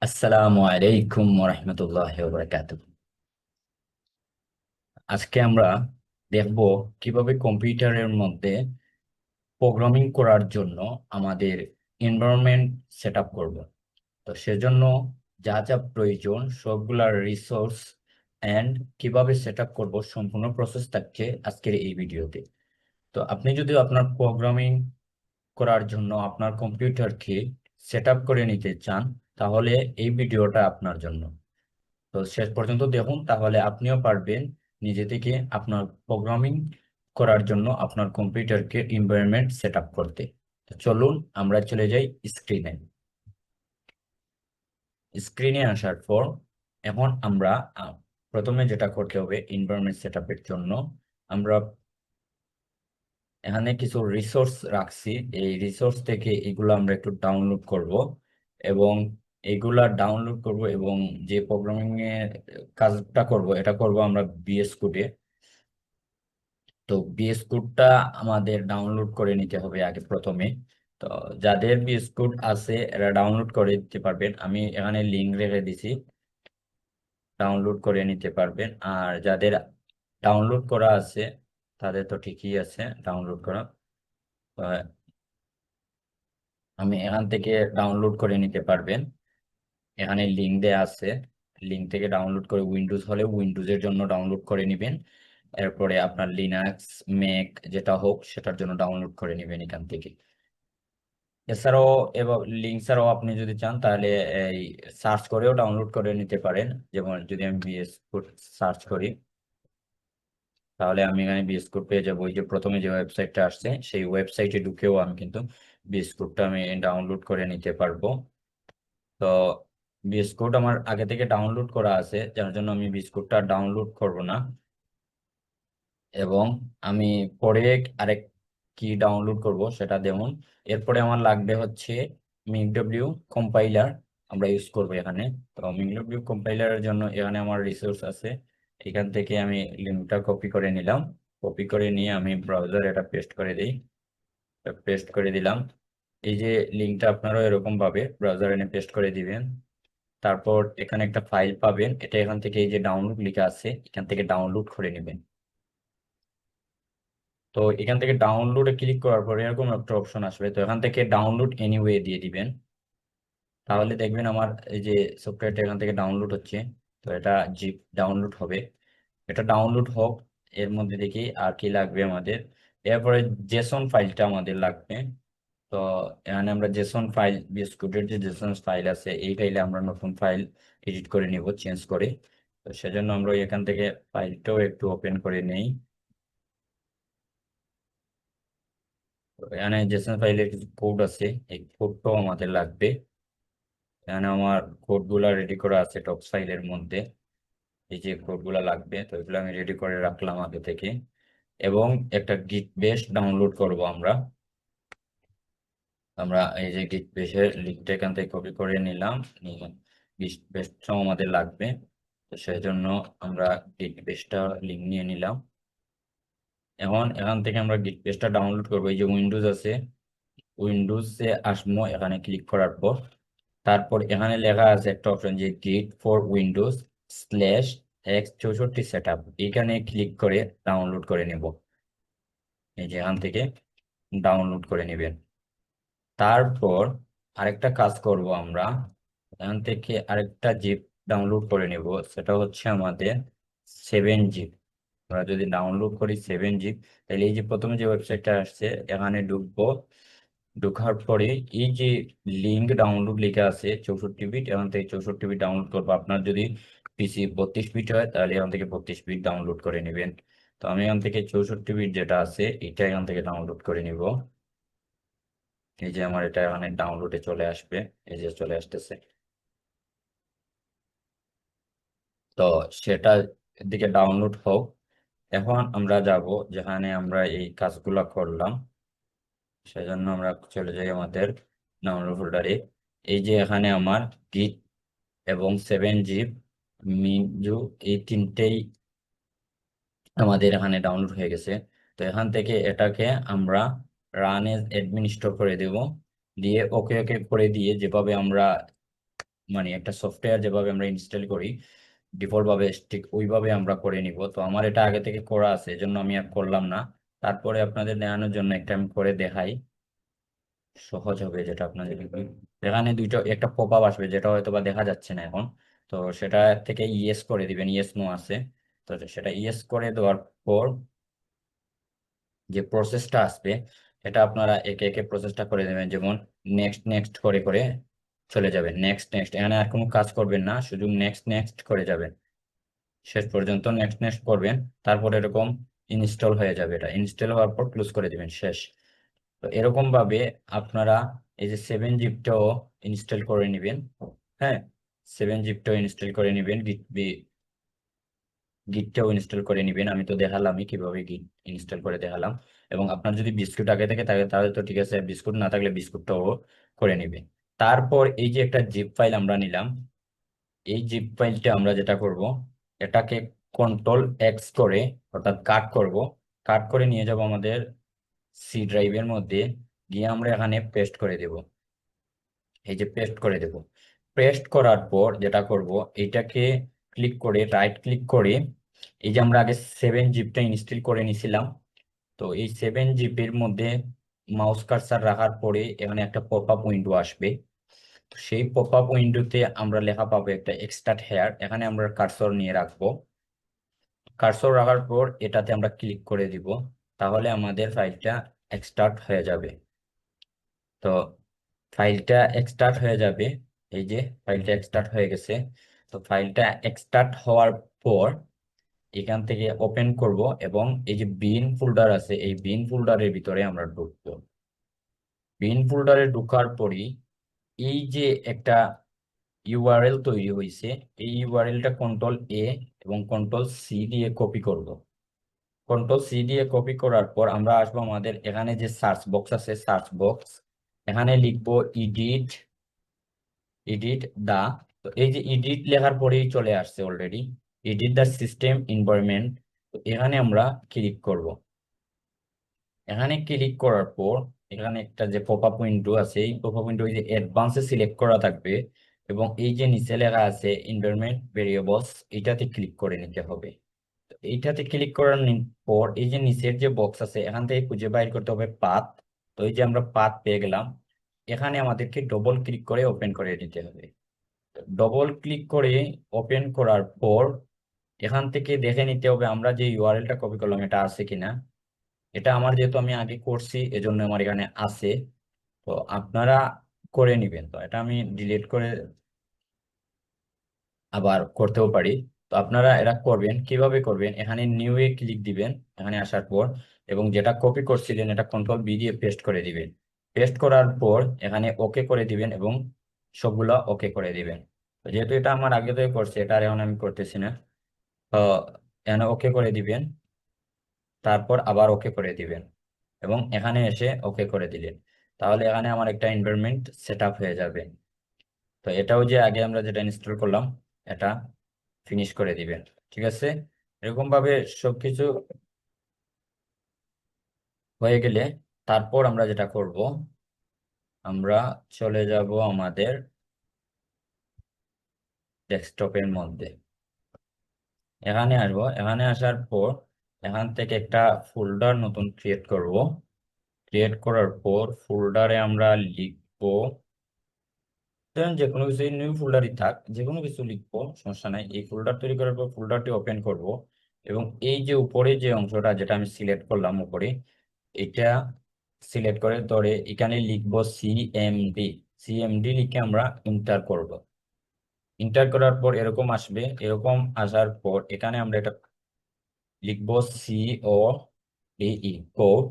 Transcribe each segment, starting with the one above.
আসসালামু আলাইকুম ওরহমতুল্লাহ বারাকাতুহু। আজকে আমরা দেখব কিভাবে কম্পিউটারের মধ্যে প্রোগ্রামিং করার জন্য আমাদের এনভায়রনমেন্ট সেট আপ করব। তো সেজন্য যা যা প্রয়োজন সবগুলার রিসোর্স এন্ড কিভাবে সেট আপ করবো সম্পূর্ণ প্রসেস থাকছে আজকের এই ভিডিওতে। তো আপনি যদি আপনার প্রোগ্রামিং করার জন্য আপনার কম্পিউটারকে সেট আপ করে নিতে চান, তাহলে এই ভিডিওটা আপনার জন্য। তো শেষ পর্যন্ত দেখুন, তাহলে আপনিও পারবেন নিজে থেকে আপনার প্রোগ্রামিং করার জন্য আপনার কম্পিউটারকে এনভায়রনমেন্ট সেট আপ করতে। তো চলুন আমরা চলে যাই স্ক্রিনে। স্ক্রিনে আসার পর এখন আমরা প্রথমে যেটা করতে হবে এনভায়রনমেন্ট সেট আপের জন্য, আমরা এখানে কিছু রিসোর্স রাখছি। এই রিসোর্স থেকে এগুলো আমরা একটু ডাউনলোড করব এবং এগুলা ডাউনলোড করব এবং যে প্রোগ্রামিং এর কাজটা করব এটা করব আমরা বিএস কোডে। তো বিএস কোডটা আমাদের ডাউনলোড করে নিতে হবে আগে প্রথমে। তো যাদের বিএস কোড আছে এরা ডাউনলোড করে দিতে পারবেন, আমি এখানে লিংক রেখে দিছি, ডাউনলোড করে নিতে পারবেন। আর যাদের ডাউনলোড করা আছে তাদের তো ঠিকই আছে ডাউনলোড করা। তো আমি এখান থেকে ডাউনলোড করে নিতে পারবেন, এখানে লিংক দেয়া আছে। লিংক থেকে ডাউনলোড করে উইন্ডোজ হলে উইন্ডোজের জন্য ডাউনলোড করে নেবেন, এরপরে আপনার লিনাক্স ম্যাক যেটা হোক সেটার জন্য ডাউনলোড করে নেবেন এখান থেকে। এছাড়াও এবং লিঙ্ক ছাড়াও আপনি যদি চান তাহলে এই সার্চ করেও ডাউনলোড করে নিতে পারেন। যেমন যদি আমি বিএস কোড সার্চ করি, তাহলে আমি এখানে বিএস কোড পেয়ে যাবো। ওই যে প্রথমে যে ওয়েবসাইটটা আসছে সেই ওয়েবসাইটে ঢুকেও আমি কিন্তু বিএস কোডটা আমি ডাউনলোড করে নিতে পারবো। তো বিএস কোড আমার আগে থেকে ডাউনলোড করা আছে, যার জন্য আমি বিএস কোডটা ডাউনলোড করব না। এবং আমি পরে আরেক কি ডাউনলোড করব সেটা যেমন, এরপরে আমার লাগবে হচ্ছে মিকডব্লিউ কম্পাইলার, আমরা ইউজ করব এখানে। তো মিকডব্লিউ কম্পাইলারের জন্য এখানে আমার রিসোর্স আছে, এখান থেকে আমি লিঙ্কটা কপি করে নিলাম। কপি করে নিয়ে আমি ব্রাউজার এটা পেস্ট করে দিই, পেস্ট করে দিলাম। এই যে লিঙ্কটা আপনারাও এরকম ভাবে ব্রাউজারে এনে পেস্ট করে দিবেন। তারপর এখানে একটা ফাইল পাবেন, এটা এখান থেকে এই যে ডাউনলোড লেখা আছে এখান থেকে ডাউনলোড করে নেবেন। তো এখান থেকে ডাউনলোডে ক্লিক করার পরে এরকম একটা অপশন আসবে, তো এখান থেকে ডাউনলোড এনিওয়ে দিয়ে দিবেন। তাহলে দেখবেন আমার এই যে সফটওয়্যারটা এখান থেকে ডাউনলোড হচ্ছে। তো এটা জিপ ডাউনলোড হবে, এটা ডাউনলোড হোক। এর মধ্যে দেখি আর কি লাগবে আমাদের, এরপরে জেসন ফাইলটা আমাদের লাগবে। তো এখানে আমরা জেসন ফাইল, বিস্কুটের যে জেসন ফাইল আছে এই ফাইলে আমরা নতুন ফাইল এডিট করে নিব চেঞ্জ করে। তো সেজন্য আমরা এখান থেকে ফাইলটাও একটু ওপেন করে নেই। তো এখানে জেসন ফাইলের কিছু কোড আছে, এই কোডটাও আমাদের লাগবে। এখানে আমার কোডগুলা রেডি করা আছে টক্স ফাইলের মধ্যে, এই যে কোডগুলা লাগবে তো এগুলো আমি রেডি করে রাখলাম আগে থেকে। এবং একটা গিট বেস ডাউনলোড করব আমরা। আমরা এই যে গিট বেসের লিঙ্কটা এখান থেকে কপি করে নিলাম, নিয়ে গিট বেসটাও আমাদের লাগবে। তো সেই জন্য আমরা গিট বেসটা লিঙ্ক নিয়ে নিলাম। এখন এখান থেকে আমরা গিট বেসটা ডাউনলোড করবো। এই যে উইন্ডোজ আছে, উইন্ডোজে আসবো এখানে ক্লিক করার পর, তারপর এখানে লেখা আছে একটা অপশন যে গিট for Windows slash x64 set up, এখানে ক্লিক করে ডাউনলোড করে নেব। এই যে এখান থেকে ডাউনলোড করে নেবেন। তারপর আরেকটা কাজ করব আমরা, এখান থেকে আরেকটা জিপ ডাউনলোড করে নেব, সেটা হচ্ছে আমাদের 7 জিপ। আমরা যদি ডাউনলোড করি 7 জিপ, তাহলে এই যে প্রথমে যে ওয়েবসাইটটা আসছে এখানে ঢুকবো। ঢোকার পরে এই যে লিঙ্ক ডাউনলোড লেখা আছে 64 বিট, এখান থেকে 64 বিট ডাউনলোড করবো। আপনার যদি পিসি 32 বিট হয় তাহলে এখান থেকে 32 বিট ডাউনলোড করে নেবেন। তো আমি এখান থেকে 64 বিট যেটা আছে এটা এখান থেকে ডাউনলোড করে নিব। এই যে আমার এটা এখানে ডাউনলোডে চলে আসবে, এই যে চলে আসতেছে। তো সেটা দিকে ডাউনলোড হোক। এখন আমরা যাব যেখানে আমরা এই কাজগুলা করলাম, সেজন্য আমরা চলে যাই আমাদের ডাউনলোড ফোল্ডারে। এই যে এখানে আমার গিট এবং 7 জিপ মিনজু এই তিনটেই আমাদের এখানে ডাউনলোড হয়ে গেছে। তো এখান থেকে এটাকে আমরা রান এজ অ্যাডমিনিস্ট্রেটর করে দেব, দিয়ে ওকে ওকে করে দিয়ে যেভাবে আমরা মানে একটা সফটওয়্যার যেভাবে আমরা ইনস্টল করি ডিফল্ট ভাবে ঠিক ওইভাবে আমরা করে নিব। তো আমার এটা আগে থেকে করা আছে, এজন্য আমি আর করলাম না। তারপরে আপনাদের দেখানোর জন্য একটা আমি করে দেখাই, সহজ হবে যেটা আপনাদের এখানে দুইটা একটা পপ আপ আসবে, যেটা হয়তো বা দেখা যাচ্ছে না এখন। তো সেটা থেকে ইয়েস করে দিবেন, ইয়েস নো আছে। তো সেটা ইয়েস করে দেওয়ার পর যে প্রসেসটা আসবে, এটা আপনারা একে একে প্রসেসটা করে দেবেন। যেমন নেক্সট নেক্সট করে করে চলে যাবেন, নেক্সট নেক্সট, এখানে আর কোনো কাজ করবেন না, শুধু নেক্সট নেক্সট করে যাবেন, শেষ পর্যন্ত নেক্সট নেক্সট করবেন। তারপর এরকম ইনস্টল হয়ে যাবে, এটা ইনস্টল হওয়ার পর ক্লোজ করে দিবেন, শেষ। তো এরকম ভাবে আপনারা এই যে 7-জিপটাও ইনস্টল করে নেবেন। হ্যাঁ, 7-জিপটাও ইনস্টল করে নেবেন, গিটটাও ইনস্টল করে নেবেন। আমি তো দেখালামই কিভাবে গিট ইনস্টল করে দেখালাম। এবং আপনার যদি বিস্কুট আগে থেকে থাকে তাহলে তো ঠিক আছে, বিস্কুট না থাকলে বিস্কুটটাও করে নেবেন। তারপর এই যে একটা জিপ ফাইল আমরা নিলাম, এই জিপ ফাইলটা আমরা যেটা করব, এটাকে কন্ট্রোল X করে অর্থাৎ কাট করব। কাট করে নিয়ে যাব আমাদের সি ড্রাইভের মধ্যে, গিয়ে আমরা এখানে পেস্ট করে দেব। এই যে পেস্ট করে দেব, পেস্ট করার পর যেটা করব, এটাকে ক্লিক করে রাইট ক্লিক করে এই যে আমরা আগে 7-জিপটা ইনস্টল করে নিছিলাম, তো এই 7-জিপির মধ্যে মাউস কার্সার রাখার পরে এখানে একটা পপ আপ উইন্ডো আসবে। তো সেই পপ আপ উইন্ডোতে আমরা লেখা পাবো একটা এক্সট্রাক্ট হেয়ার, এখানে আমরা কার্সর নিয়ে রাখবো। কার্সর রাখার পর এটাতে আমরা ক্লিক করে দিব, তাহলে আমাদের ফাইলটা এক্সট্রাক্ট হয়ে যাবে। তো ফাইলটা এক্সট্রাক্ট হয়ে যাবে, এই যে ফাইলটা এক্সট্রাক্ট হয়ে গেছে। তো ফাইলটা এক্সট্রাক্ট হওয়ার পর এখান থেকে ওপেন করব, এবং এই যে বিন ফোল্ডার আছে, এই বিন ফোল্ডারের ভিতরে আমরা ঢুকবো। বিন ফোল্ডারে ঢোকার পরই এই যে একটা ইউআরএল তৈরি হয়েছে, এই ইউআরএলটা কন্ট্রোল A এবং কন্ট্রোল C দিয়ে কপি করব। কন্ট্রোল C দিয়ে কপি করার পর আমরা আসবো আমাদের এখানে যে সার্চ বক্স আছে, সার্চ বক্স, এখানে লিখবো ইডিট, ইডিট দা। তো এই যে ইডিট লেখার পরেই চলে আসছে অলরেডি, ইডিট দা সিস্টেম এনভায়রনমেন্ট। তো এখানে আমরা ক্লিক করব। এখানে ক্লিক করার পর এখানে একটা যে পপ আপ উইন্ডো আছে, এই পপ আপ উইন্ডো যে অ্যাডভান্সে সিলেক্ট করা থাকবে, এবং এই যে নিচে লেখা আছে এনভায়রনমেন্ট ভেরিয়েবলস, এটাতে ক্লিক করে নিতে হবে। তো এইটাতে ক্লিক করার পর এই যে নিচের যে বক্স আছে, এখান থেকে খুঁজে বাইর করতে হবে পাথ। তো এই যে আমরা পাথ পেয়ে গেলাম, এখানে আমাদেরকে ডবল ক্লিক করে ওপেন করে দিতে হবে। ডবল ক্লিক করে ওপেন করার পর এখান থেকে দেখে নিতে হবে আমরা যে ইউআরএলটা কপি করলাম এটা আছে কিনা। এটা আমার যেহেতু আমি আগে করছি এজন্য আমার এখানে আছে। তো আপনারা করে নিবেন। তো এটা আমি ডিলিট করে আবার করতেও পারি। তো আপনারা এটা করবেন, কিভাবে করবেন, এখানে নিউ এ ক্লিক দিবেন এখানে আসার পর, এবং যেটা কপি করছিলেন এটা কন্ট্রোল বি দিয়ে পেস্ট করে দিবেন। পেস্ট করার পর এখানে ওকে করে দিবেন এবং সবগুলা ওকে করে দিবেন। তো যেহেতু এটা আমার আগে থেকে করছে, এটা আর এখন আমি করতেছি না। তো এখানে ওকে করে দিবেন, তারপর আবার ওকে করে দিবেন, এবং এখানে এসে ওকে করে দিলেন। তাহলে এখানে আমার একটা এনভায়রনমেন্ট সেট আপ হয়ে যাবে। তো এটাও যে আগে আমরা যেটা ইনস্টল করলাম এটা ফিনিশ করে দিবেন। ঠিক আছে, এরকম ভাবে সবকিছু হয়ে গেলে তারপর আমরা যেটা করব, আমরা চলে যাব আমাদের ডেস্কটপের মধ্যে। এখানে আসবো, এখানে আসার পর এখান থেকে একটা ফোল্ডার নতুন ক্রিয়েট করব। ক্রিয়েট করার পর ফোল্ডারে আমরা লিখবো, ধরেন যে কোনো কিছু নিউ ফোল্ডারই থাক, যে কোনো কিছু লিখবো, সমস্যা নাই। এই ফোল্ডার তৈরি করার পর ফোল্ডারটি ওপেন করব, এবং এই যে উপরে যে অংশটা যেটা আমি সিলেক্ট করলাম উপরে, এটা সিলেক্ট করে ধরে এখানে লিখবো সিএমডি। সিএমডি লিখে আমরা ইন্টার করব। ইন্টার করার পর এরকম আসবে, এরকম আসার পর এখানে আমরা এটা লিখবো CODE, কোড,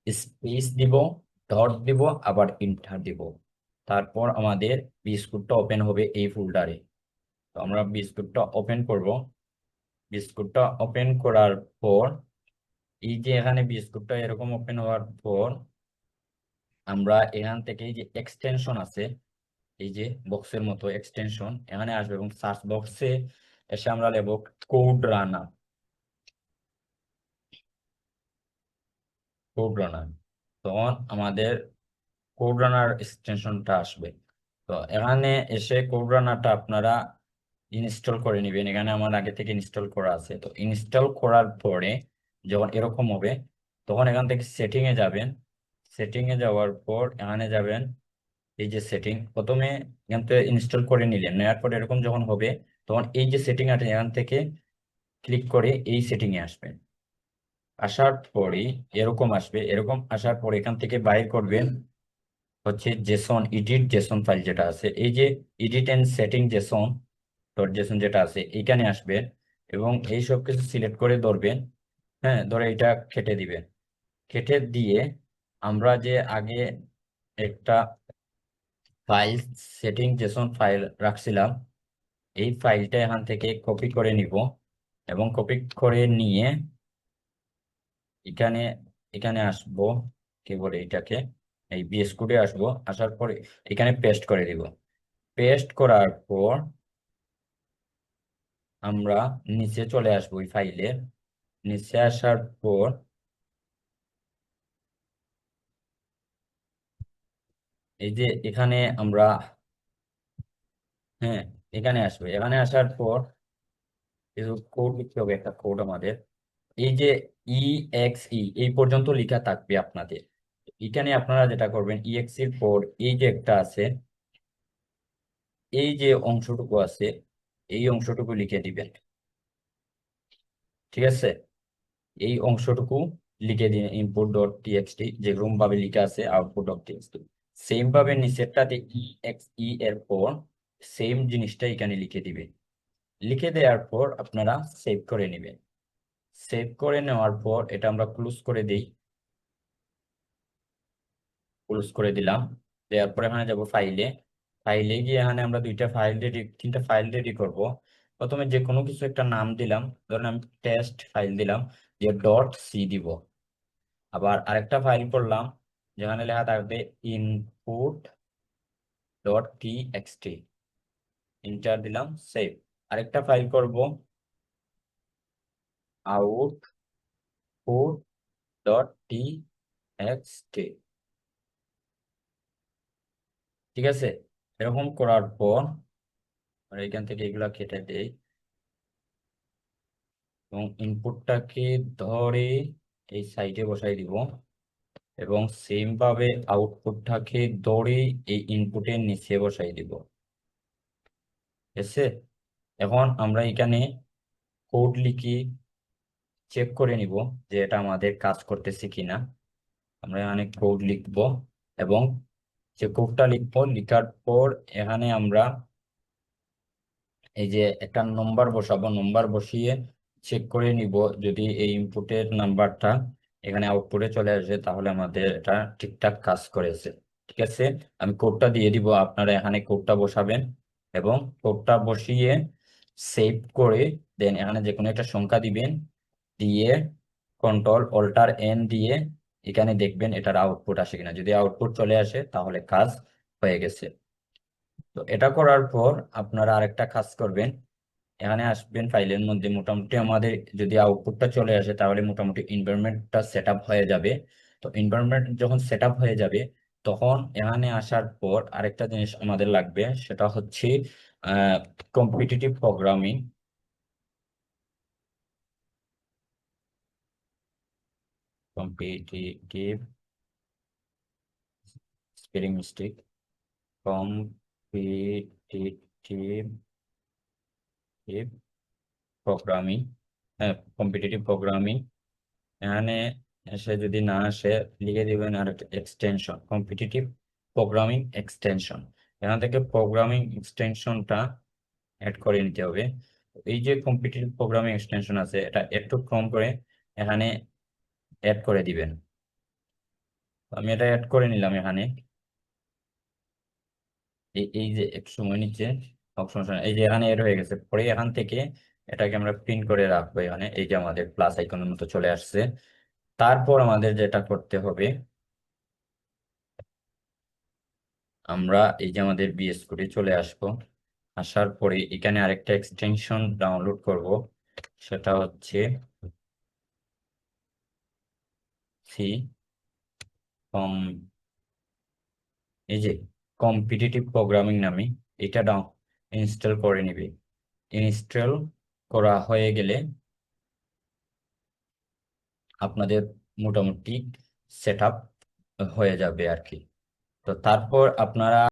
স্পেস দিব, ডট দিব, আবার ইন্টার দিব। তারপর আমাদের বিস্কুটটা ওপেন হবে এই ফোল্ডারে। তো আমরা বিস্কুটটা ওপেন করব। বিস্কুটটা ওপেন করার পর এই যে এখানে বিস্কুটটা এরকম ওপেন হওয়ার পর আমরা এখান থেকে এই যে এক্সটেনশন আছে, এই যে বক্সের মতো এক্সটেনশন এখানে আসবে, এবং সার্চ বক্সে এসে আমরা লিখব কোড রানার, কোড রানার। তখন আমাদের কোড রানার এক্সটেনশনটা আসবে। তো এখানে এসে কোড রানারটা আপনারা ইনস্টল করে নেবেন। এখানে আমার আগে থেকে ইনস্টল করা আছে। তো ইনস্টল করার পরে যখন এরকম হবে তখন এখান থেকে সেটিং এ যাবেন। সেটিং এ যাওয়ার পর এখানে যাবেন, এই যে সেটিং প্রথমে এখান থেকে ইনস্টল করে নিলেন, নেওয়ার পর এরকম যখন হবে তখন এই যে সেটিং আছে এখান থেকে ক্লিক করে এই সেটিং এ আসবেন। আসার পরে এরকম আসবে, এরকম আসার পর এখান থেকে বাইর করবেন হচ্ছে জেসন, এডিট জেসন ফাইল যেটা আছে, এই যে edit and setting JSON dot JSON যেটা আছে এইখানে আসবেন এবং এই সব কিছু সিলেক্ট করে ধরবেন। হ্যাঁ, ধরে এটা কেটে দিবেন। কেটে দিয়ে আমরা যে আগে একটা ফাইল সেটিং জেসন ফাইল রাখছিলাম, এই ফাইলটা এখান থেকে কপি করে নিব এবং কপি করে নিয়ে এখানে এখানে আসবো, কি বলে এটাকে, এই বিএস কোডে আসবো। আসার পরে এখানে পেস্ট করে দিব। পেস্ট করার পর আমরা নিচে চলে আসবো ওই ফাইলের। নিচে আসার পর এই যে এখানে আমরা, হ্যাঁ, এখানে আসবে। এখানে আসার পর কিছু কোড লিখতে হবে, একটা কোড আমাদের। এই যে EXE এই পর্যন্ত লেখা থাকবে আপনাদের। এখানে আপনারা যেটা করবেন, EXE এর পর এই যে একটা আছে, এই যে অংশটুকু আছে এই অংশটুকু লিখে দিবেন। ঠিক আছে, এই অংশটুকু লিখে দিন ইনপুট ডট টিএক্সটি, যেরকম ভাবে লিখা আছে আউটপুট ডট টিএক্সটি। সেম ভাবে নিচেরটাতে EXE এর পর সেম জিনিসটা এখানে লিখে দিবে। লিখে দেওয়ার পর আপনারা সেভ করে নেবেন। সেভ করে নেওয়ার পর এটা আমরা ক্লোজ করে দিই। ক্লোজ করে দিলাম। দেওয়ার পর এখানে যাব ফাইলে। ফাইলে গিয়ে এখানে আমরা তিনটা ফাইল রেডি করব। প্রথমে যে কোনো কিছু একটা নাম দিলাম, ধরুন আমি টেস্ট ফাইল দিলাম, যে ডট সি দিব। আবার আরেকটা ফাইল করলাম যেখানে লেখা থাকবে ইনপুট ডট টিএক্সটি, এন্টার দিলাম, সেভ। আরেকটা ফাইল করব আউটপুট ডট টিএক্সটি। ঠিক আছে, এরকম করার পর আমরা এখান থেকে এগুলা কেটে দেই এবং ইনপুটটাকে ধরে এই সাইডে বসাই দিব এবং সেম ভাবে আউটপুটটাকে ধরে এই ইনপুটের নিচে বসাই দিব। ঠিক আছে, এখন আমরা এখানে কোড লিখি চেক করে নিব যে এটা আমাদের কাজ করতেছে কিনা। আমরা এখানে কোড লিখব এবং যে কোডটা লিখবো লিখার পর এখানে আমরা এই যে একটা নম্বর বসাবো, নম্বর বসিয়ে চেক করে নিব যদি এই ইনপুটের নাম্বারটা এখানে আউটপুটে চলে আসে তাহলে আমাদের এটা ঠিকঠাক কাজ করেছে। ঠিক আছে, আমি কোডটা দিয়ে দিব, আপনারা এখানে কোডটা বসাবেন এবং কোডটা বসিয়ে সেভ করে দেন এখানে যে কোনো একটা সংখ্যা দিবেন, দিয়ে কন্ট্রোল অল্টার এন দিয়ে এখানে দেখবেন এটার আউটপুট আসে কিনা। যদি আউটপুট চলে আসে তাহলে কাজ হয়ে গেছে। তো এটা করার পর আপনারা আরেকটা কাজ করবেন, এখানে আসবেন ফাইলের মধ্যে। মোটামুটি আমাদের যদি আউটপুটটা চলে আসে তাহলে মোটামুটি এনভায়রনমেন্টটা সেট আপ হয়ে যাবে। তো এনভায়রনমেন্ট যখন সেট আপ হয়ে যাবে তখন এখানে আসার পর আরেকটা জিনিস আমাদের লাগবে, সেটা হচ্ছে competitive programming. Competitive, spelling mistake, competitive programming, হ্যাঁ, কম্পিটিটিভ প্রোগ্রামিং। এখানে এসে যদি না আসে লিখে দিবেন আর একটা এক্সটেনশন, কম্পিটিটিভ প্রোগ্রামিং এক্সটেনশন। এখান থেকে প্রোগ্রামিং এক্সটেনশনটা অ্যাড করে নিতে হবে। এই যে কম্পিটিটিভ প্রোগ্রামিং এক্সটেনশন আছে এটা একটু কম করে এখানে অ্যাড করে দিবেন। তো আমি এটা অ্যাড করে নিলাম এখানে। এই যে একটু সময় নিচ্ছে, সমস্যা নাই। এই যে এখানে এড হয়ে গেছে, পরে এখান থেকে এটাকে আমরা প্রিন্ট করে রাখবো। এখানে এই যে আমাদের প্লাস আইকনের মতো চলে আসছে। তারপর আমাদের যেটা করতে হবে, আমরা এই যে আমাদের বিএস কোডে চলে আসবো। আসার পরে এখানে আরেকটা এক্সটেনশন ডাউনলোড করব, সেটা হচ্ছে সি কম, এই যে কম্পিটিটিভ প্রোগ্রামিং নামে, এটা ইনস্টল করে নিবে। ইনস্টল করা হয়ে গেলে আপনাদের মোটামুটি সেট আপ হয়ে যাবে আর কি। তো তারপর আপনারা